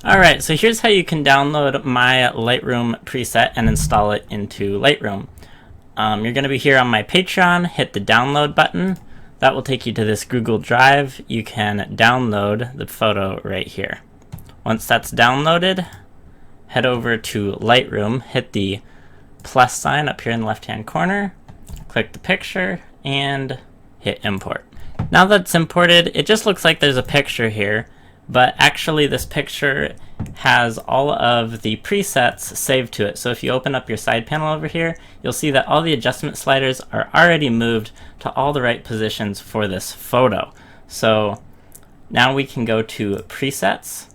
Alright, so here's how you can download my Lightroom preset and install it into Lightroom. You're going to be here on my Patreon, hit the download button. That will take you to this Google Drive. You can download the photo right here. Once that's downloaded, head over to Lightroom, hit the plus sign up here in the left-hand corner, click the picture, and hit import. Now that it's imported, it just looks like there's a picture here, but actually this picture has all of the presets saved to it. So if you open up your side panel over here, you'll see that all the adjustment sliders are already moved to all the right positions for this photo. So now we can go to presets,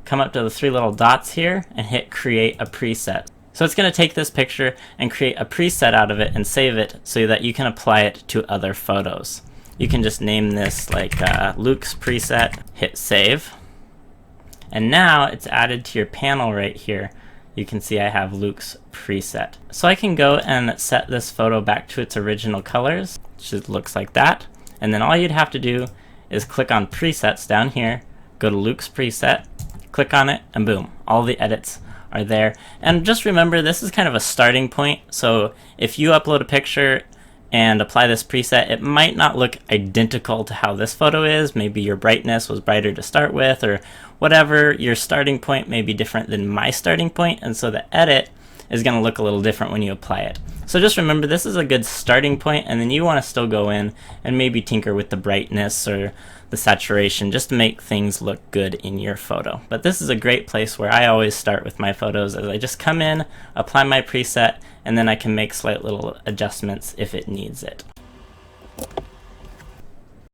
come up to the three little dots here, and hit create a preset. So it's going to take this picture and create a preset out of it and save it so that you can apply it to other photos. You can just name this like Luke's preset, hit save, and now it's added to your panel right here. You can see I have Luke's preset. So I can go and set this photo back to its original colors, which looks like that, and then all you'd have to do is click on presets down here, go to Luke's preset, click on it, and boom, all the edits are there. And just remember, this is kind of a starting point, so if you upload a picture and apply this preset, it might not look identical to how this photo is. Maybe your brightness was brighter to start with, or whatever. Your starting point may be different than my starting point, and so the edit is going to look a little different when you apply it. So just remember, this is a good starting point, and then you want to still go in and maybe tinker with the brightness or the saturation just to make things look good in your photo. But this is a great place where I always start with my photos, as I just come in, apply my preset, and then I can make slight little adjustments if it needs it.